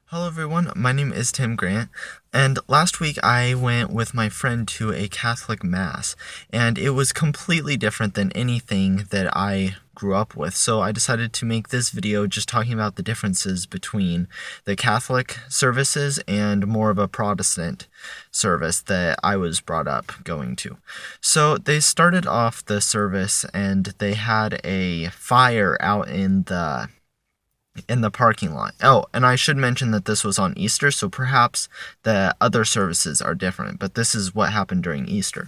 Hello everyone, my name is Tim Grant, and last week I went with my friend to a Catholic Mass, and it was completely different than anything that I grew up with, so I decided to make this video just talking about the differences between the Catholic services and more of a Protestant service that I was brought up going to. So they started off the service and they had a fire out in the parking lot. Oh, and I should mention that this was on Easter, so perhaps the other services are different, but this is what happened during Easter.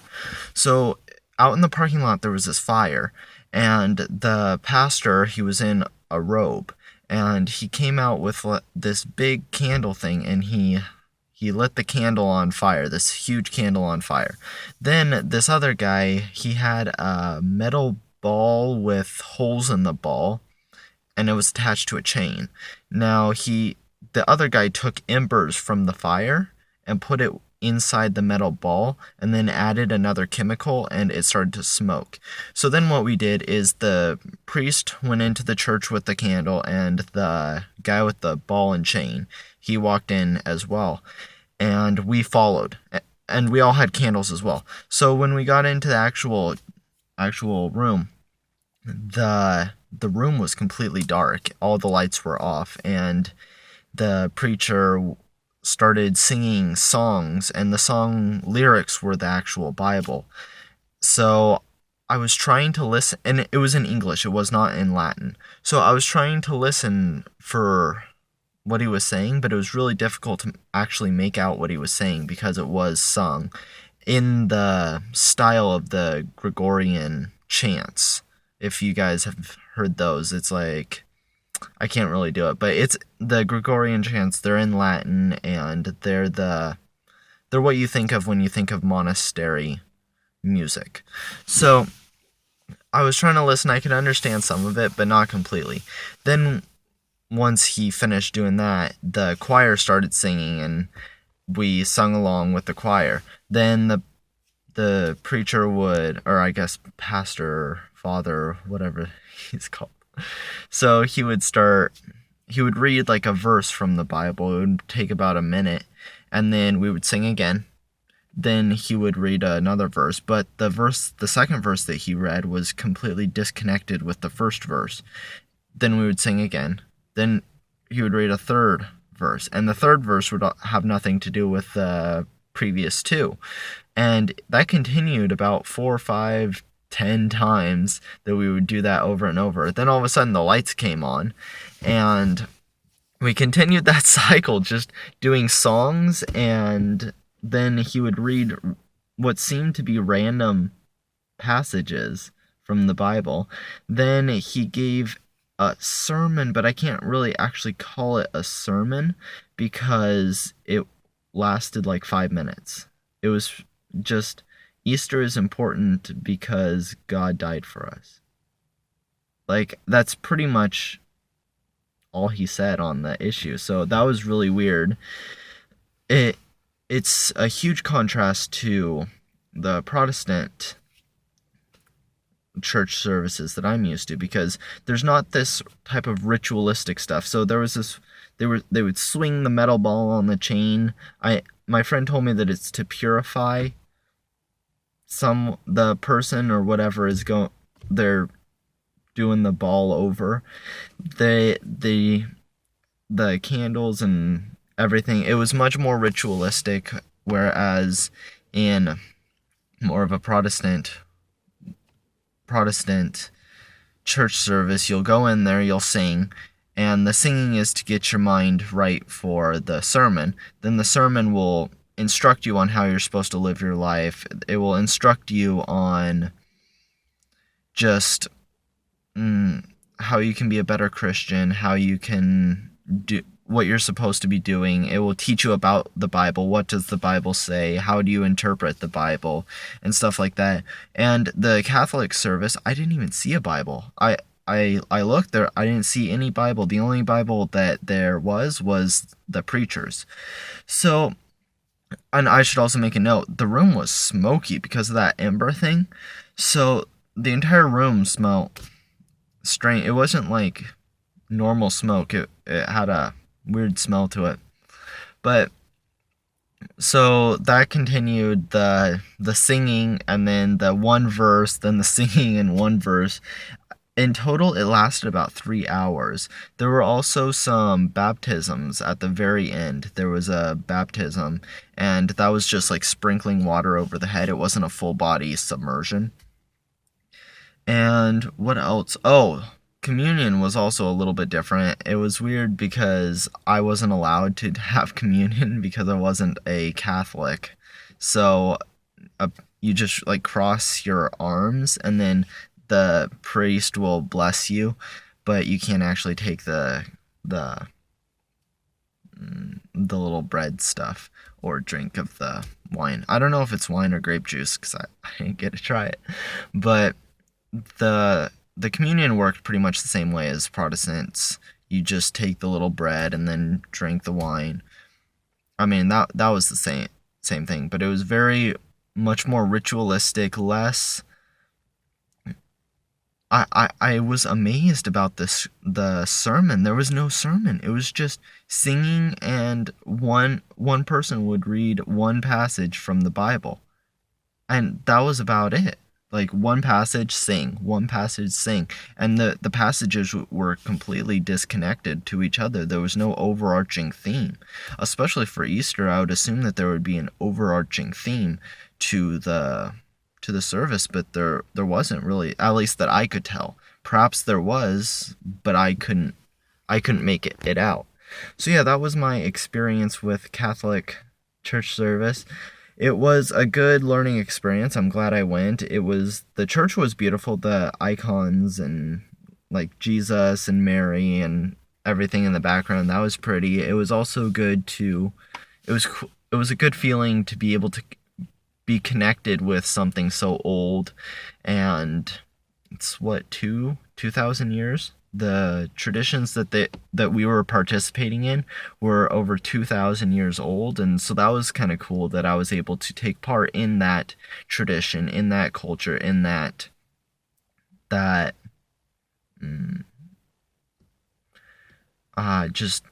So, out in the parking lot, there was this fire, and the pastor, he was in a robe, and he came out with this big candle thing, and he lit the candle on fire, this huge candle on fire. Then this other guy, he had a metal ball with holes in the ball, and it was attached to a chain. Now the other guy took embers from the fire and put it inside the metal ball and then added another chemical and it started to smoke. So then what we did is the priest went into the church with the candle and the guy with the ball and chain, he walked in as well. And we followed. And we all had candles as well. So when we got into the actual room, the room was completely dark. All the lights were off, and the preacher started singing songs, and the song lyrics were the actual Bible. So I was trying to listen, and it was in English, it was not in Latin. So I was trying to listen for what he was saying, but it was really difficult to actually make out what he was saying because it was sung in the style of the Gregorian chants. If you guys have heard those, it's like, I can't really do it, but it's the Gregorian chants. They're in Latin, and they're what you think of when you think of monastery music. So I was trying to listen. I could understand some of it, but not completely. Then once he finished doing that, the choir started singing, and we sung along with the choir. Then the preacher would, or I guess pastor, father, whatever he's called. So he would read like a verse from the Bible. It would take about a minute, and then we would sing again. Then he would read another verse, but the second verse that he read was completely disconnected with the first verse. Then we would sing again. Then he would read a third verse, and the third verse would have nothing to do with the previous two. And that continued about 4, 5, 10 times that we would do that over and over. Then all of a sudden the lights came on, and we continued that cycle, just doing songs, and then he would read what seemed to be random passages from the Bible. Then he gave a sermon, but I can't really actually call it a sermon because it lasted like 5 minutes. It was just, Easter is important because God died for us. Like, that's pretty much all he said on the issue. So that was really weird. It's a huge contrast to the Protestant church services that I'm used to, because there's not this type of ritualistic stuff. So there was this, they would swing the metal ball on the chain. My friend told me that it's to purify the person or whatever they're doing the ball over. The candles and everything, it was much more ritualistic, whereas in more of a Protestant church service, you'll go in there, you'll sing, and the singing is to get your mind right for the sermon. Then the sermon will instruct you on how you're supposed to live your life. It will instruct you on just how you can be a better Christian, how you can do what you're supposed to be doing. It will teach you about the Bible. What does the Bible say? How do you interpret the Bible? And stuff like that. And the Catholic service, I didn't even see a Bible. I looked there, I didn't see any Bible. The only Bible that there was the preacher's. So, and I should also make a note, the room was smoky because of that ember thing. So the entire room smelled strange. It wasn't like normal smoke. It had a weird smell to it. But so that continued the singing, and then the one verse, then the singing and one verse. In total, it lasted about 3 hours. There were also some baptisms at the very end. There was a baptism, and that was just like sprinkling water over the head. It wasn't a full body submersion. And what else? Oh, communion was also a little bit different. It was weird because I wasn't allowed to have communion because I wasn't a Catholic. So you just like cross your arms, and then the priest will bless you, but you can't actually take the the little bread stuff or drink of the wine. I don't know if it's wine or grape juice because I didn't get to try it, but the communion worked pretty much the same way as Protestants. You just take the little bread and then drink the wine. I mean, that was the same thing, but it was very much more ritualistic, less. I was amazed about the sermon. There was no sermon. It was just singing, and one person would read one passage from the Bible. And that was about it. Like one passage, sing, one passage, sing. And the passages were completely disconnected to each other. There was no overarching theme. Especially for Easter, I would assume that there would be an overarching theme to the service, but there wasn't really, at least that I could tell. Perhaps there was, but I couldn't make it out. So yeah, that was my experience with Catholic church service. It was a good learning experience. I'm glad I went. The church was beautiful, the icons and like Jesus and Mary and everything in the background, that was pretty. It was also good it was a good feeling to be able to be connected with something so old, and it's what, 2,000 years. The traditions that we were participating in were over 2,000 years old, and so that was kind of cool that I was able to take part in that tradition, in that culture, in that just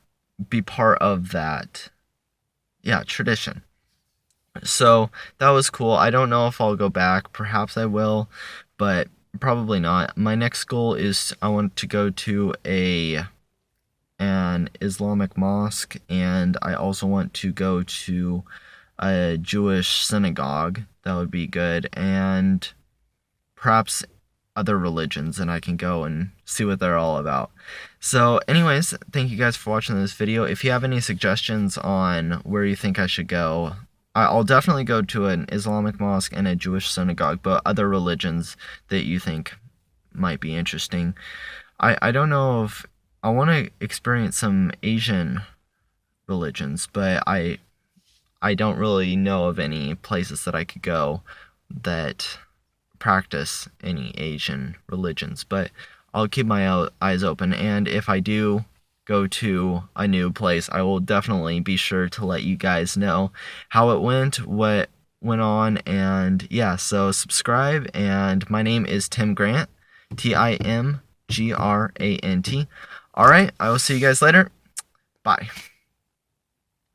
be part of that, yeah, tradition. So that was cool. I don't know if I'll go back. Perhaps I will, but probably not. My next goal is I want to go to an Islamic mosque, and I also want to go to a Jewish synagogue. That would be good, and perhaps other religions, and I can go and see what they're all about. So anyways, thank you guys for watching this video. If you have any suggestions on where you think I should go, I'll definitely go to an Islamic mosque and a Jewish synagogue, but other religions that you think might be interesting. I don't know if I want to experience some Asian religions, but I don't really know of any places that I could go that practice any Asian religions, but I'll keep my eyes open, and if I do go to a new place, I will definitely be sure to let you guys know how it went, what went on, and yeah, so subscribe. And my name is Tim Grant, Timgrant. Alright, I will see you guys later. Bye.